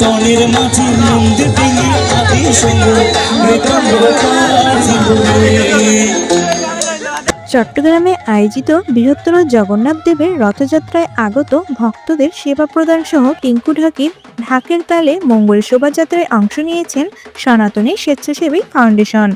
তনের মাঝে মন্দির ভেঙে আদি সঙ্গ চট্টগ্রামে আয়োজিত বৃহত্তর জগন্নাথ দেবের রথযাত্রায় আগত ভক্তদের সেবা প্রদান সহ টিঙ্কু ঢাকির ঢাকের তালে মঙ্গল শোভাযাত্রায় অংশ নিয়েছেন সনাতনী স্বেচ্ছাসেবী ফাউন্ডেশন।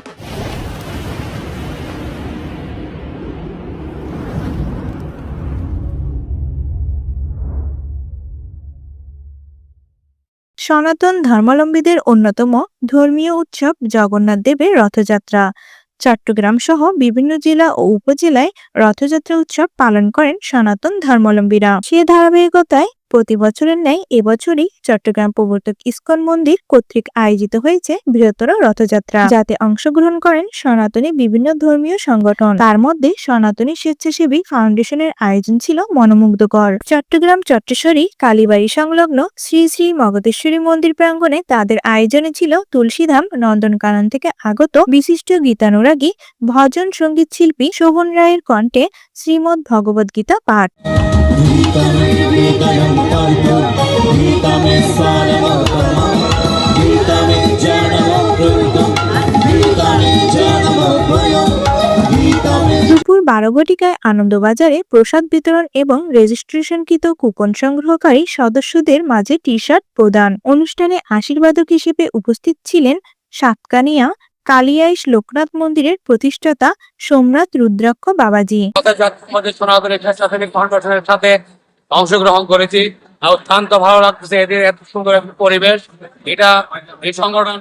সনাতন ধর্মাবলম্বীদের অন্যতম ধর্মীয় উৎসব জগন্নাথ দেবের রথযাত্রা। চট্টগ্রাম সহ বিভিন্ন জেলা ও উপজেলায় রথযাত্রা উৎসব পালন করেন সনাতন ধর্মাবলম্বীরা। সে ধারাবাহিকতায় প্রতি বছরের ন্যায় এবছরই চট্টগ্রাম প্রবর্তক ইস্কন মন্দির কর্তৃক আয়োজিত হয়েছে বৃহত্তর রথযাত্রা, যাতে অংশগ্রহণ করেন সনাতনী বিভিন্ন ধর্মীয় সংগঠন। তার মধ্যে সনাতনী স্বেচ্ছাসেবী ফাউন্ডেশনের আয়োজন ছিল মনোমুগ্ধকর। চট্টগ্রাম চট্টেশ্বরী কালীবাড়ি সংলগ্ন শ্রী শ্রী মগধেশ্বরী মন্দির প্রাঙ্গণে তাদের আয়োজনে ছিল তুলসীধাম নন্দনকানন থেকে আগত বিশিষ্ট গীতানুরাগী ভজন সঙ্গীত শিল্পী শোভন রায়ের কণ্ঠে শ্রীমদ্ ভগবদ গীতা পাঠ। দুপুর 12 ঘটিকায় আনন্দবাজারে প্রসাদ বিতরণ এবং রেজিস্ট্রেশনকৃত কুপন সংগ্রহকারী সদস্যদের মাঝে টি-শার্ট প্রদান। অনুষ্ঠানে আশীর্বাদক হিসেবে উপস্থিত ছিলেন সাতকানিয়া কালিয়াইশ লোকনাথ মন্দিরের প্রতিষ্ঠাতা সোমনাথ রুদ্রাক্ষ বাবাজি। সাথে অংশগ্রহণ করেছি, অত্যন্ত ভালো লাগছে। এদের এত সুন্দর একটা পরিবেশ, এটা এই সংগঠন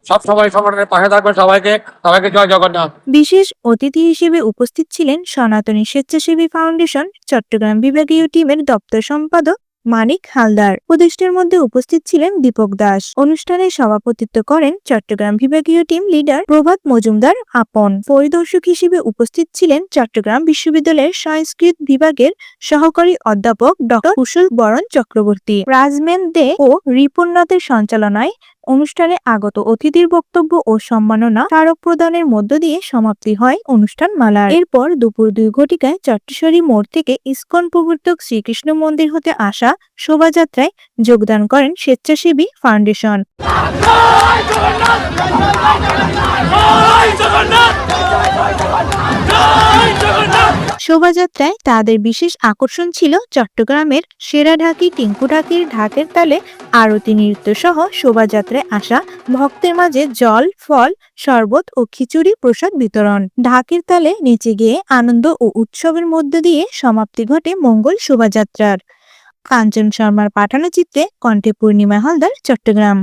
সবসময় সংগঠনের পাশে থাকবে। সবাইকে জয় জগন্নাথ। বিশেষ অতিথি হিসেবে উপস্থিত ছিলেন সনাতনী স্বেচ্ছাসেবী ফাউন্ডেশন চট্টগ্রাম বিভাগীয় টিমের দপ্তর সম্পাদক মানিক হালদার। উপদেষ্টার মধ্যে উপস্থিত ছিলেন দীপক দাস। অনুষ্ঠানে সভাপতিত্ব করেন চট্টগ্রাম বিভাগীয় টিম লিডার প্রভাত মজুমদার আপন। পরিদর্শক হিসেবে উপস্থিত ছিলেন চট্টগ্রাম বিশ্ববিদ্যালয়ের সংস্কৃত বিভাগের সহকারী অধ্যাপক ডক্টর কুশল বরণ চক্রবর্তী। রাজমেন দে ও রিপুননাথের সঞ্চালনায় অনুষ্ঠানে আগত অতিথির বক্তব্য ও সম্মাননা স্মারক প্রদানের মধ্য দিয়ে সমাপ্তি হয় অনুষ্ঠান মালার। এরপর দুপুর 2 ঘটিকায় চট্টেশ্বরী মোড় থেকে ইস্কন প্রবর্তক শ্রীকৃষ্ণ মন্দির হতে আসা শোভাযাত্রায় যোগদান করেন স্বেচ্ছাসেবী ফাউন্ডেশন। শোভাযাত্রায় তাদের বিশেষ আকর্ষণ ছিল চট্টগ্রামের সেরা ঢাকি টিঙ্কু ঢাকির ঢাকের তালে আরতি নৃত্য সহ শোভাযাত্রায় আসা ভক্তের মাঝে জল, ফল, শরবত ও খিচুড়ি প্রসাদ বিতরণ। ঢাকের তালে নিচে গিয়ে আনন্দ ও উৎসবের মধ্য দিয়ে সমাপ্তি ঘটে মঙ্গল শোভাযাত্রার। কাঞ্চন শর্মার পাঠানো চিত্রে কণ্ঠে পূর্ণিমা হালদার, চট্টগ্রাম।